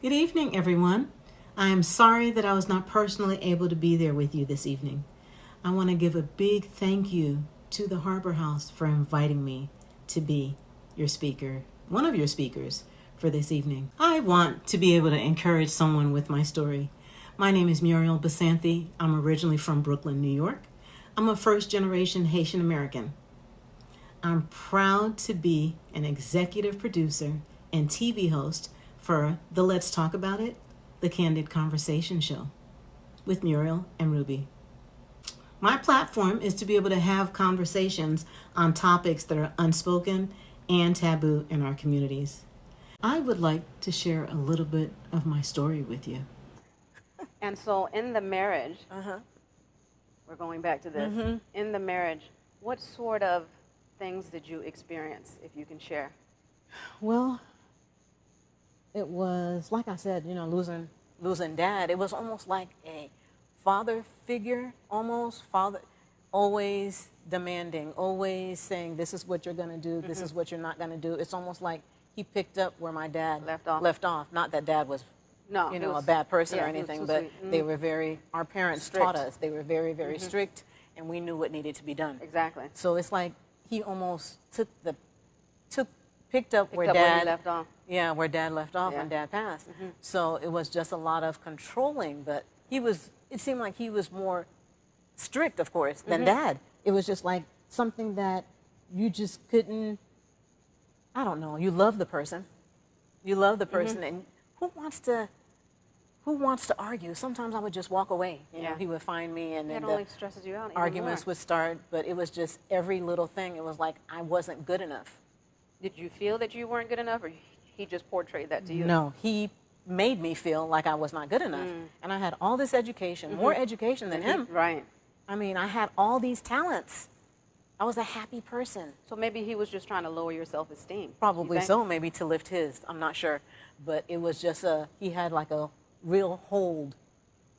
Good evening, everyone. I am sorry that I was not personally able to be there with you this evening. I want to give a big thank you to the Harbor House for inviting me to be your speaker, one of your speakers for this evening. I want to be able to encourage someone with my story. My name is Muriel Bissainthe. I'm originally from Brooklyn, New York. I'm a first-generation Haitian American. I'm proud to be an executive producer and TV host for the Let's Talk About It, the Candid Conversation Show with Muriel and Ruby. My platform is to be able to have conversations on topics that are unspoken and taboo in our communities. I would like to share a little bit of my story with you. And so in the marriage, we're going back to this. In the marriage, what sort of things did you experience, if you can share? Well, it was, like I said, losing dad. It was almost like a father figure, father, always demanding, always saying, this is what you're going to do, this is what you're not going to do. It's almost like he picked up where my dad left off. Not that dad was, a bad person or anything, but they were our parents taught us, they were very, very strict, and we knew what needed to be done. Exactly. So it's like he almost picked up where dad left off. Yeah, where dad left off when dad passed. So it was just a lot of controlling, but it seemed like he was more strict, of course, than dad. It was just like something that you just couldn't, I don't know, you love the person. You love the person, and who wants to argue? Sometimes I would just walk away. You know, he would find me, and then only stresses you out. Arguments would start, but it was just every little thing. It was like I wasn't good enough. Did you feel that you weren't good enough, or he just portrayed that to you? No, he made me feel like I was not good enough. And I had all this education, more education than him. Right. I mean, I had all these talents. I was a happy person. So maybe he was just trying to lower your self-esteem. Probably so, maybe to lift his. I'm not sure. But it was just he had like a real hold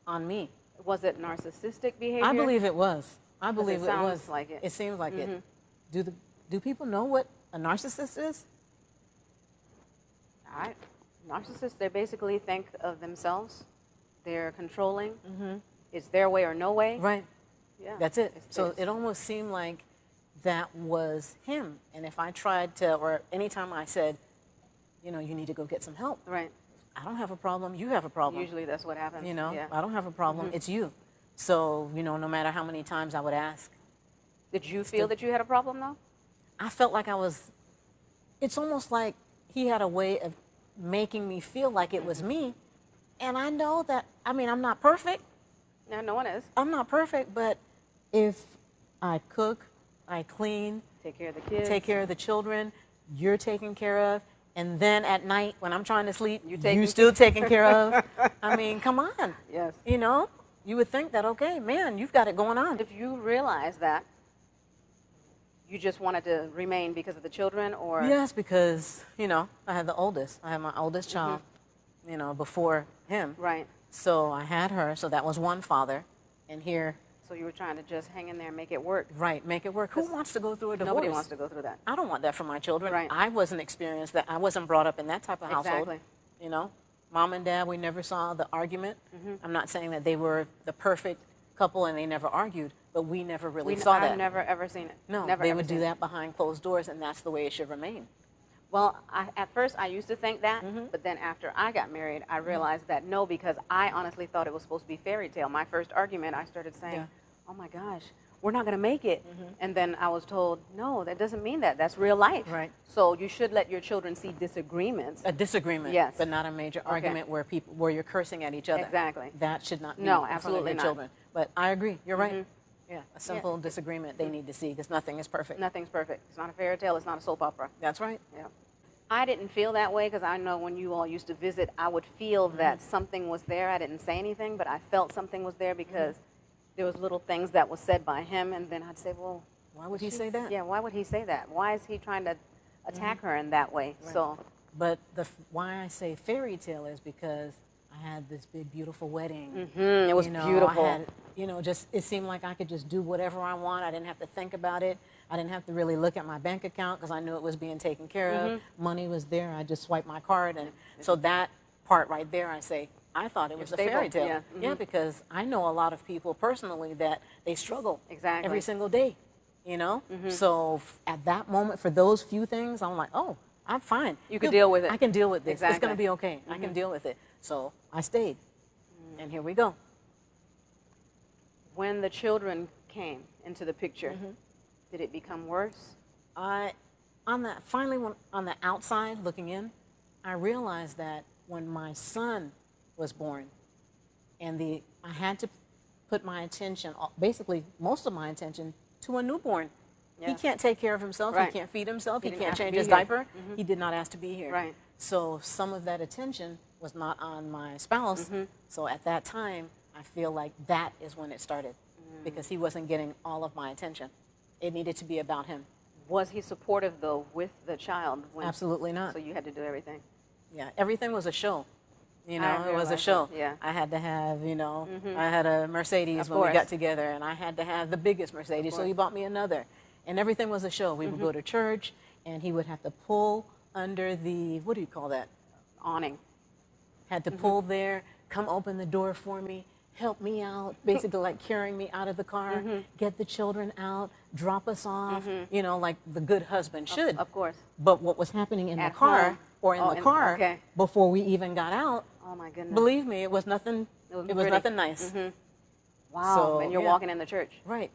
on me. Was it narcissistic behavior? I believe it was. I believe it was. Sounds like it. It seems like it. Do people know what a narcissist is? Narcissists, they basically think of themselves. They're controlling. It's their way or no way. Right. Yeah. That's it. So it almost seemed like that was him. And if I tried to, or anytime I said, you need to go get some help. Right. I don't have a problem. You have a problem. Usually that's what happens. I don't have a problem. It's you. So, no matter how many times I would ask. Did you feel that you had a problem, though? I felt like it's almost like he had a way of making me feel like it was me. And I know that, I'm not perfect. No, no one is. I'm not perfect, but if I cook, I clean, take care of the kids, take care of the children, you're taken care of, and then at night when I'm trying to sleep, you're still taken care of. Come on. Yes. You would think that, okay, man, you've got it going on. If you realize that, you just wanted to remain because of the children, or? Yes, because, I had the oldest. I had my oldest child, before him. Right. So I had her, so that was one father, and here. So you were trying to just hang in there and make it work. Right, make it work. Who wants to go through a divorce? Nobody wants to go through that. I don't want that for my children. Right. I wasn't experienced that. I wasn't brought up in that type of household. Exactly. Mom and dad, we never saw the argument. I'm not saying that they were the perfect couple and they never argued, but we never really saw that. I've never ever seen it. No, never, they would do that behind closed doors, and that's the way it should remain. Well, at first I used to think that, but then after I got married, I realized that no, because I honestly thought it was supposed to be fairy tale. My first argument, I started saying, oh my gosh, we're not going to make it. And then I was told, no, that doesn't mean that. That's real life. Right. So you should let your children see disagreements. A disagreement, yes, but not a major argument where you're cursing at each other. Exactly. That should not be no, in front absolutely of your not. children. But I agree. You're right. Yeah, a simple disagreement they need to see, because nothing is perfect. Nothing's perfect. It's not a fairy tale. It's not a soap opera. That's right. Yeah. I didn't feel that way, because I know when you all used to visit, I would feel that something was there. I didn't say anything, but I felt something was there because there was little things that was said by him, and then I'd say, well, why would he say that? Yeah, why would he say that? Why is he trying to attack her in that way? Right. So, but why I say fairy tale is because I had this big, beautiful wedding. It was beautiful. I had, it seemed like I could just do whatever I want. I didn't have to think about it. I didn't have to really look at my bank account because I knew it was being taken care of. Money was there. I just swiped my card. And so that part right there, I say, I thought it was a fairy tale. Yeah. Yeah, because I know a lot of people personally that they struggle every single day, you know? So at that moment, for those few things, I'm like, oh, I'm fine. You can deal with it. I can deal with this. Exactly. It's going to be okay. I can deal with it. So I stayed. And here we go. When the children came into the picture, did it become worse? Finally, on the outside looking in, I realized that when my son was born, and I had to put my attention, basically most of my attention, to a newborn. Yeah. He can't take care of himself. Right. He can't feed himself. He can't change his diaper. He did not ask to be here. Right. So some of that attention was not on my spouse. So at that time, I feel like that is when it started, because he wasn't getting all of my attention. It needed to be about him. Was he supportive, though, with the child? Absolutely not. So you had to do everything? Yeah, everything was a show. You know, it was a show. Yeah. I had to have, you know, I had a Mercedes when we got together, and I had to have the biggest Mercedes, so he bought me another. And everything was a show. We would go to church, and he would have to pull under the, what do you call that? Awning. Had to pull there, come open the door for me, help me out, basically like carrying me out of the car, get the children out, drop us off, you know, like the good husband should. Of course. But what was happening in the car, or in the car, before we even got out, oh my goodness, believe me, it was nothing, it was nothing nice. Wow, so, and you're walking in the church. Right,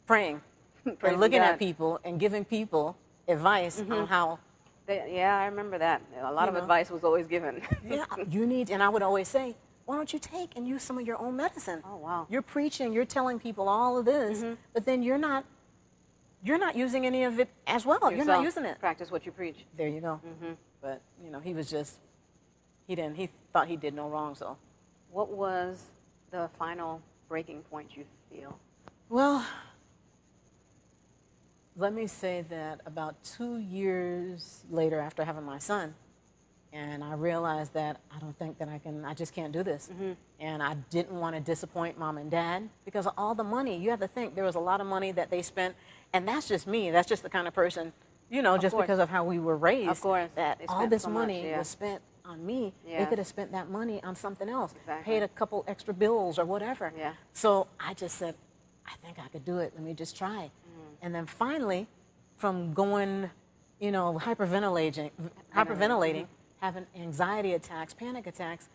praying, and looking at people and giving people advice on how. Yeah, I remember that. A lot of advice was always given. Yeah, you need, and I would always say, why don't you take and use some of your own medicine? Oh, wow. You're preaching, you're telling people all of this, but then you're not using any of it as well. You're not using it. Practice what you preach. There you go. But, you know, he was just, he thought he did no wrong, so. What was the final breaking point, you feel? Well, let me say that about 2 years later after having my son, and I realized that I don't think that I just can't do this. And I didn't want to disappoint mom and dad because of all the money. You have to think there was a lot of money that they spent, and that's just me. That's just the kind of person, you know, just because of how we were raised. Of course. That all this money was spent on me. They could have spent that money on something else. Paid a couple extra bills or whatever. So I just said, I think I could do it. Let me just try. And then finally, from going, you know, hyperventilating, having anxiety attacks, panic attacks,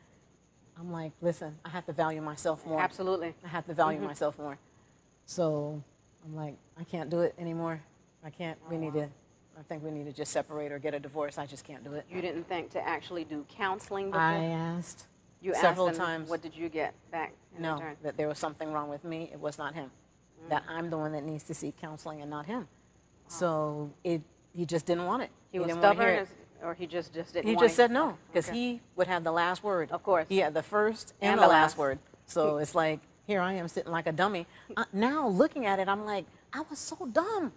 I'm like, listen, I have to value myself more. Absolutely. I have to value myself more. So I'm like, I can't do it anymore. I can't. I think we need to just separate or get a divorce. I just can't do it. You didn't think to actually do counseling before? I asked several times. What did you get back in return? That there was something wrong with me. It was not him. That I'm the one that needs to seek counseling and not him. So he just didn't want it. He was stubborn, or he just didn't want it? He just said no, because he would have the last word. Of course. He had the first and the last word. So it's like, here I am sitting like a dummy. Now looking at it, I'm like, I was so dumb.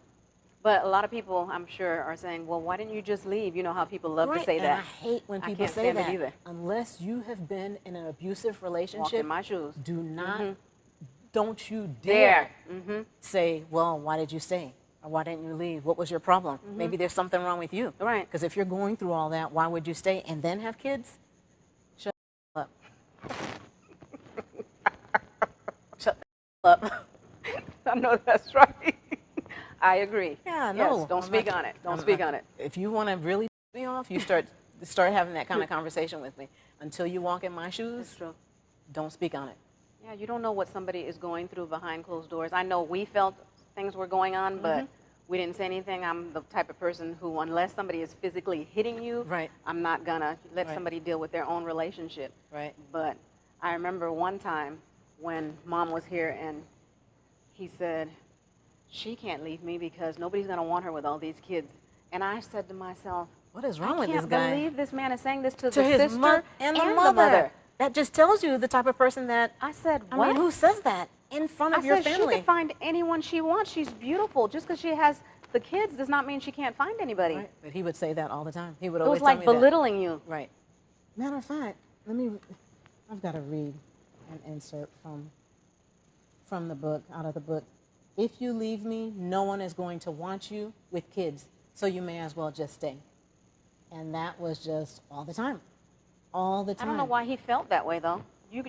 But a lot of people, I'm sure, are saying, well, why didn't you just leave? You know how people love to say that. And I hate when people say that. Either. Unless you have been in an abusive relationship, walk in my shoes. Do not, don't you dare say, well, why did you stay? Or why didn't you leave? What was your problem? Maybe there's something wrong with you. Right. Because if you're going through all that, why would you stay and then have kids? Shut up. Shut up. I know that's right. I agree. Yeah, no. Yes, don't speak on it. Don't speak on it. If you want to really piss me off, you start having that kind of conversation with me. Until you walk in my shoes, it's true. Don't speak on it. Yeah, you don't know what somebody is going through behind closed doors. I know we felt things were going on, but we didn't say anything. I'm the type of person who, unless somebody is physically hitting you, I'm not going to let somebody deal with their own relationship. Right. But I remember one time when Mom was here and he said, she can't leave me because nobody's going to want her with all these kids. And I said to myself, what is wrong with this guy? I can't believe this man is saying this to the his sister and the mother. That just tells you the type of person that, I said, what? I mean, who says that in front of your family? She can find anyone she wants. She's beautiful. Just because she has the kids does not mean she can't find anybody. Right. But he would say that all the time. He would it always was like tell me belittling that. you. Right. Matter of fact, I've got to read an insert from the book, out of the book. If you leave me, no one is going to want you with kids, so you may as well just stay. And that was just all the time. all the I time. don't know why he felt that way, though.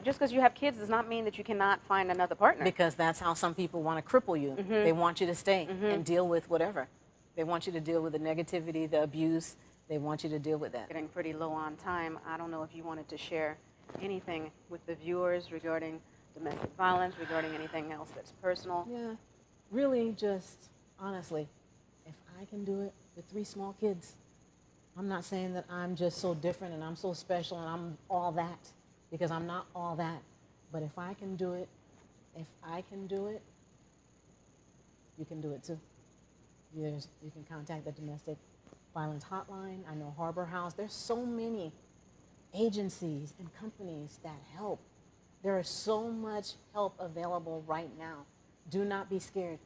Just because you have kids does not mean that you cannot find another partner. Because that's how some people want to cripple you. They want you to stay and deal with whatever. They want you to deal with the negativity, the abuse. They want you to deal with that. Getting pretty low on time. I don't know if you wanted to share anything with the viewers regarding domestic violence, regarding anything else that's personal. Yeah, really just, honestly, if I can do it with 3 small kids, I'm not saying that I'm just so different and I'm so special and I'm all that, because I'm not all that. But if I can do it, you can do it too. You can contact the domestic violence hotline. I know Harbor House. There's so many agencies and companies that help. There is so much help available right now. Do not be scared.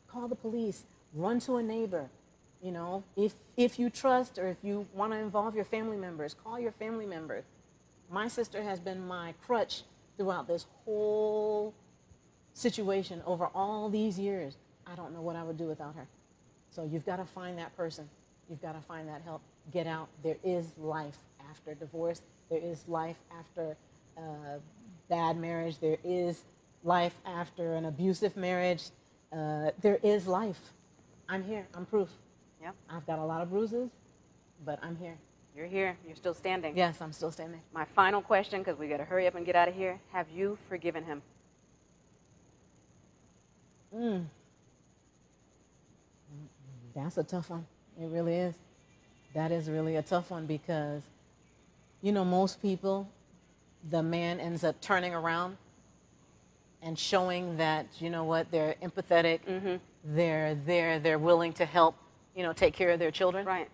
Call the police. Run to a neighbor. You know, if you trust or if you want to involve your family members, call your family members. My sister has been my crutch throughout this whole situation over all these years. I don't know what I would do without her. So you've got to find that person. You've got to find that help. Get out. There is life after divorce. There is life after bad marriage. There is life after an abusive marriage. There is life. I'm here. I'm proof. Yep. I've got a lot of bruises, but I'm here. You're here. You're still standing. Yes, I'm still standing. My final question, because we got to hurry up and get out of here. Have you forgiven him? That's a tough one. It really is. That is really a tough one because, you know, most people, the man ends up turning around and showing that, you know what, they're empathetic, they're willing to help, you know, take care of their children. Right.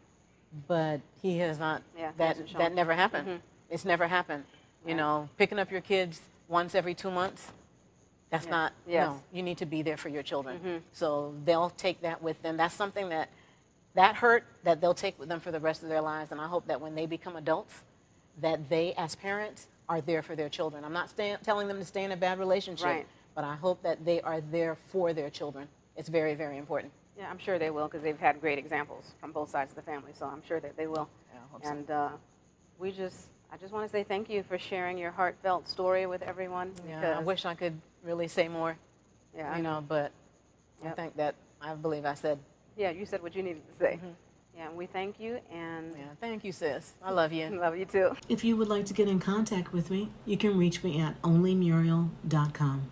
But he has not, Yeah, that never happened. It's never happened. You know, picking up your kids once every 2 months, that's not, no, you need to be there for your children. So they'll take that with them. That's something that hurt, that they'll take with them for the rest of their lives. And I hope that when they become adults, that they, as parents, are there for their children. I'm not telling them to stay in a bad relationship, but I hope that they are there for their children. It's very, very important. Yeah, I'm sure they will, because they've had great examples from both sides of the family, so I'm sure that they will. Yeah, I hope so. And I just want to say thank you for sharing your heartfelt story with everyone. Yeah, I wish I could really say more, Yeah, you know, but I think that I believe I said. Yeah, you said what you needed to say. Yeah, and we thank you, and Yeah, thank you, sis. I love you. love you too. If you would like to get in contact with me, you can reach me at onlymuriel.com.